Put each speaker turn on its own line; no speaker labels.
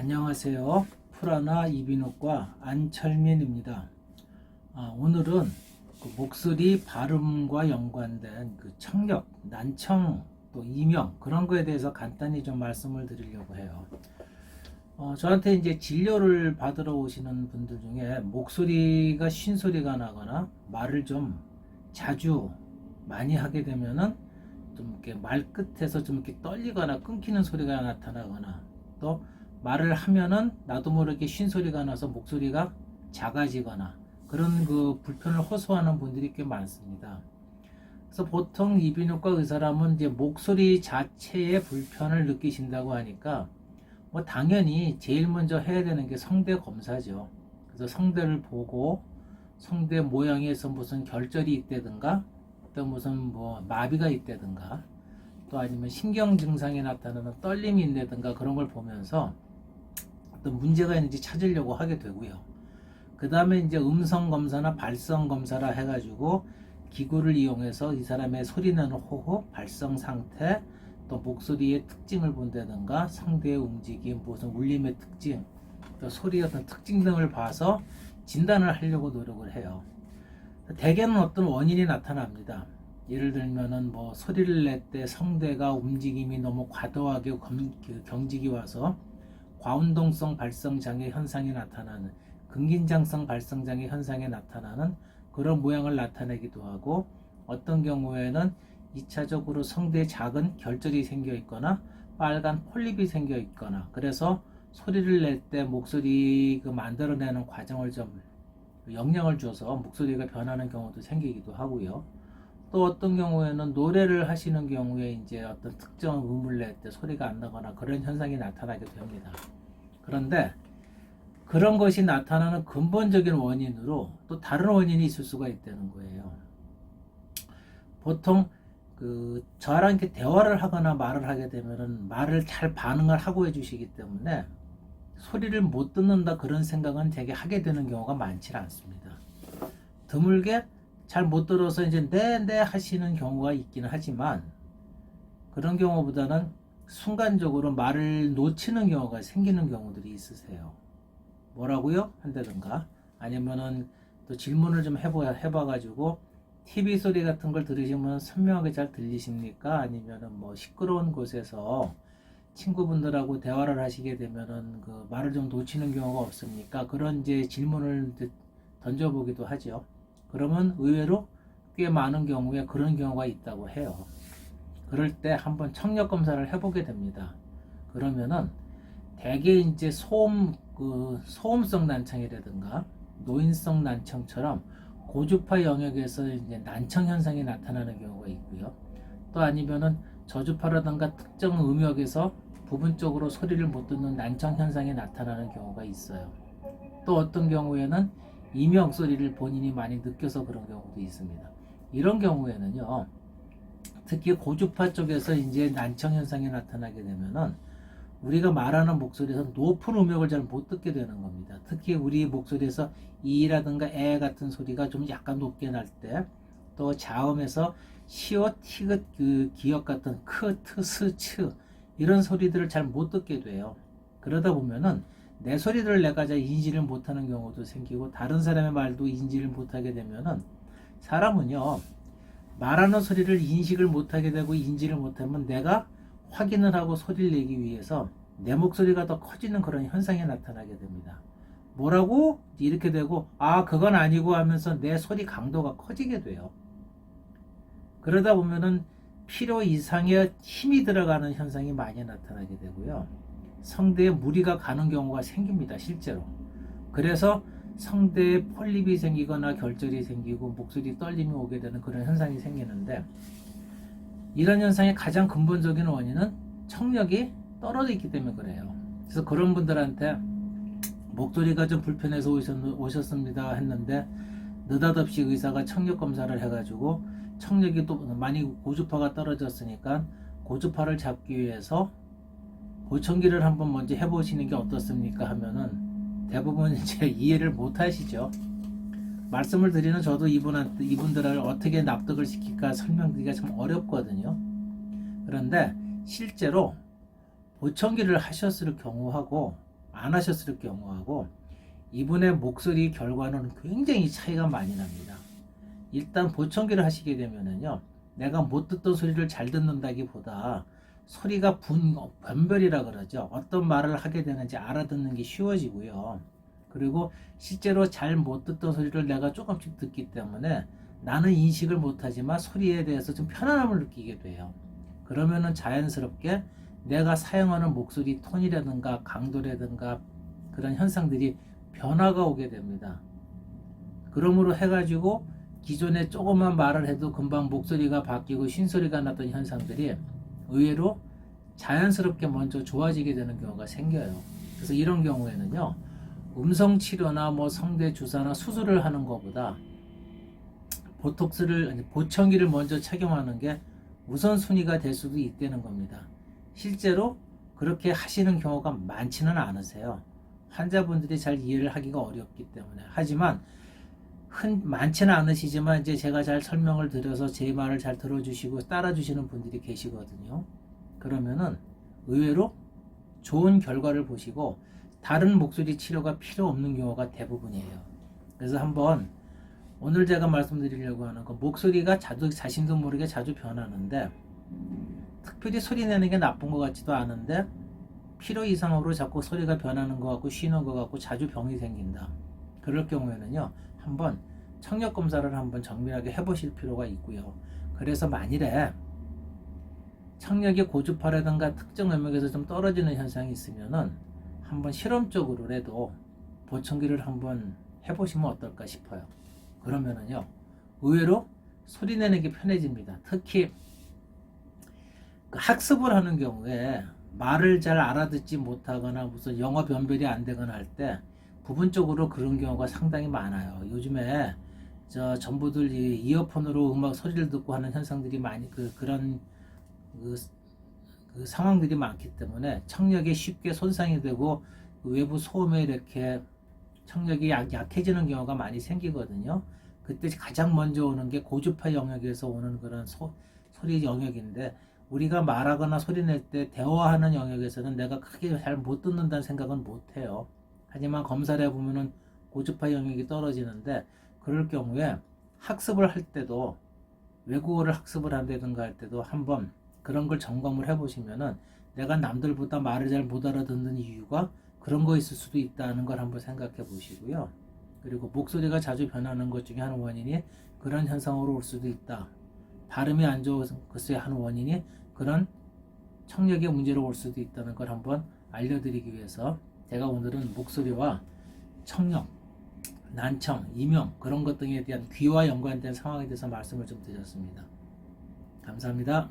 안녕하세요. 프라나 이비인후과 안철민입니다. 오늘은 그 목소리 발음과 연관된 그 청력, 난청, 또 이명 그런 거에 대해서 간단히 좀 말씀을 드리려고 해요. 저한테 이제 진료를 받으러 오시는 분들 중에 목소리가 쉰소리가 나거나 말을 좀 자주 많이 하게 되면은 좀 이렇게 말 끝에서 좀 이렇게 떨리거나 끊기는 소리가 나타나거나 또 말을 하면은 나도 모르게 쉰소리가 나서 목소리가 작아지거나 그런 그 불편을 호소하는 분들이 꽤 많습니다. 그래서 보통 이비인후과 의사라면 이제 목소리 자체에 불편을 느끼신다고 하니까 뭐 당연히 제일 먼저 해야 되는 게 성대 검사죠. 그래서 성대를 보고 성대 모양에서 무슨 결절이 있다든가 또 무슨 뭐 마비가 있다든가 또 아니면 신경 증상이 나타나는 떨림이 있다든가 그런 걸 보면서 어떤 문제가 있는지 찾으려고 하게 되고요. 그 다음에 이제 음성 검사나 발성 검사라 해가지고 기구를 이용해서 이 사람의 소리내는 호흡, 발성 상태, 또 목소리의 특징을 본다든가 성대의 움직임, 무슨 울림의 특징, 또 소리의 어떤 특징 등을 봐서 진단을 하려고 노력을 해요. 대개는 어떤 원인이 나타납니다. 예를 들면은 뭐 소리를 낼 때 성대가 움직임이 너무 과도하게 경직이 와서 과운동성 발성장애 현상이 나타나는 근긴장성 발성장애 현상이 나타나는 그런 모양을 나타내기도 하고 어떤 경우에는 2차적으로 성대에 작은 결절이 생겨 있거나 빨간 폴립이 생겨 있거나 그래서 소리를 낼 때 목소리 그 만들어내는 과정을 좀 영향을 줘서 목소리가 변하는 경우도 생기기도 하고요. 또 어떤 경우에는 노래를 하시는 경우에 이제 어떤 특정 음을 낼 때 소리가 안 나거나 그런 현상이 나타나게 됩니다. 그런데 그런 것이 나타나는 근본적인 원인으로 또 다른 원인이 있을 수가 있다는 거예요. 보통 저랑 이렇게 대화를 하거나 말을 하게 되면은 말을 잘 반응을 하고 해주시기 때문에 소리를 못 듣는다 그런 생각은 되게 하게 되는 경우가 많지 않습니다. 드물게 잘 못 들어서 이제 네 하시는 경우가 있기는 하지만 그런 경우보다는 순간적으로 말을 놓치는 경우가 생기는 경우들이 있으세요. 뭐라고요? 한다든가 아니면은 또 질문을 좀 해봐가지고 TV 소리 같은 걸 들으시면 선명하게 잘 들리십니까? 아니면은 뭐 시끄러운 곳에서 친구분들하고 대화를 하시게 되면은 그 말을 좀 놓치는 경우가 없습니까? 그런 이제 질문을 던져보기도 하죠. 그러면 의외로 꽤 많은 경우에 그런 경우가 있다고 해요. 그럴 때 한번 청력 검사를 해보게 됩니다. 그러면은 대개 이제 소음성 난청이라든가 노인성 난청처럼 고주파 영역에서 이제 난청 현상이 나타나는 경우가 있고요. 또 아니면은 저주파라든가 특정 음역에서 부분적으로 소리를 못 듣는 난청 현상이 나타나는 경우가 있어요. 또 어떤 경우에는 이명 소리를 본인이 많이 느껴서 그런 경우도 있습니다. 이런 경우에는요, 특히 고주파 쪽에서 이제 난청 현상이 나타나게 되면은 우리가 말하는 목소리에서 높은 음역을 잘 못 듣게 되는 겁니다. 특히 우리 목소리에서 이라든가 에 같은 소리가 좀 약간 높게 날 때, 또 자음에서 시오, 티귿 그 기역 같은 크, 트, 스, 츠 이런 소리들을 잘 못 듣게 돼요. 그러다 보면은 내 소리들을 내가 잘 인지를 못하는 경우도 생기고 다른 사람의 말도 인지를 못하게 되면은 사람은요 말하는 소리를 인식을 못하게 되고 인지를 못하면 내가 확인을 하고 소리를 내기 위해서 내 목소리가 더 커지는 그런 현상이 나타나게 됩니다. 뭐라고? 이렇게 되고 그건 아니고 하면서 내 소리 강도가 커지게 돼요. 그러다 보면은 필요 이상의 힘이 들어가는 현상이 많이 나타나게 되고요. 성대에 무리가 가는 경우가 생깁니다. 실제로. 그래서 성대에 폴립이 생기거나 결절이 생기고 목소리 떨림이 오게 되는 그런 현상이 생기는데 이런 현상의 가장 근본적인 원인은 청력이 떨어져 있기 때문에 그래요. 그래서 그런 분들한테 목소리가 좀 불편해서 오셨습니다 했는데 느닷없이 의사가 청력 검사를 해가지고 청력이 또 많이 고주파가 떨어졌으니까 고주파를 잡기 위해서 보청기를 한번 먼저 해보시는 게 어떻습니까 하면은 대부분 이제 이해를 못 하시죠. 말씀을 드리는 저도 이분들을 어떻게 납득을 시킬까 설명드리기가 참 어렵거든요. 그런데 실제로 보청기를 하셨을 경우하고 안 하셨을 경우하고 이분의 목소리 결과는 굉장히 차이가 많이 납니다. 일단 보청기를 하시게 되면은요, 내가 못 듣던 소리를 잘 듣는다기보다 소리가 변별이라 그러죠. 어떤 말을 하게 되는지 알아듣는 게 쉬워지고요. 그리고 실제로 잘 못 듣던 소리를 내가 조금씩 듣기 때문에 나는 인식을 못하지만 소리에 대해서 좀 편안함을 느끼게 돼요. 그러면은 자연스럽게 내가 사용하는 목소리 톤이라든가 강도라든가 그런 현상들이 변화가 오게 됩니다. 그러므로 해가지고 기존에 조금만 말을 해도 금방 목소리가 바뀌고 쉰소리가 났던 현상들이 의외로 자연스럽게 먼저 좋아지게 되는 경우가 생겨요. 그래서 이런 경우에는요, 음성 치료나 뭐 성대 주사나 수술을 하는 것보다 보청기를 먼저 착용하는 게 우선순위가 될 수도 있다는 겁니다. 실제로 그렇게 하시는 경우가 많지는 않으세요. 환자분들이 잘 이해를 하기가 어렵기 때문에. 하지만 많지는 않으시지만 이제 제가 잘 설명을 드려서 제 말을 잘 들어주시고 따라주시는 분들이 계시거든요. 그러면은 의외로 좋은 결과를 보시고 다른 목소리 치료가 필요 없는 경우가 대부분이에요. 그래서 한번 오늘 제가 말씀드리려고 하는 건 목소리가 자신도 모르게 자주 변하는데 특별히 소리 내는 게 나쁜 것 같지도 않은데 필요 이상으로 자꾸 소리가 변하는 것 같고 쉬는 것 같고 자주 병이 생긴다. 그럴 경우에는요, 한번 청력 검사를 한번 정밀하게 해보실 필요가 있고요. 그래서 만일에 청력이 고주파라든가 특정 음역에서 좀 떨어지는 현상이 있으면은 한번 실험적으로라도 보청기를 한번 해보시면 어떨까 싶어요. 그러면은요, 의외로 소리 내는 게 편해집니다. 특히 학습을 하는 경우에 말을 잘 알아듣지 못하거나 무슨 영어 변별이 안 되거나 할 때 부분적으로 그런 경우가 상당히 많아요. 요즘에 전부들 이어폰으로 음악 소리를 듣고 하는 현상들이 많이 그런 상황들이 많기 때문에 청력이 쉽게 손상이 되고 외부 소음에 이렇게 청력이 약해지는 경우가 많이 생기거든요. 그때 가장 먼저 오는 게 고주파 영역에서 오는 그런 소리 영역인데 우리가 말하거나 소리 낼 때 대화하는 영역에서는 내가 크게 잘 못 듣는다는 생각은 못 해요. 하지만 검사를 해보면은 고주파 영역이 떨어지는데 그럴 경우에 학습을 할 때도 외국어를 학습을 한다든가 할 때도 한번 그런 걸 점검을 해보시면은 내가 남들보다 말을 잘 못 알아듣는 이유가 그런 거 있을 수도 있다는 걸 한번 생각해 보시고요. 그리고 목소리가 자주 변하는 것 중에 한 원인이 그런 현상으로 올 수도 있다. 발음이 안 좋은 것의 한 원인이 그런 청력의 문제로 올 수도 있다는 걸 한번 알려드리기 위해서 제가 오늘은 목소리와 청력, 난청, 이명 그런 것 등에 대한 귀와 연관된 상황에 대해서 말씀을 좀 드렸습니다. 감사합니다.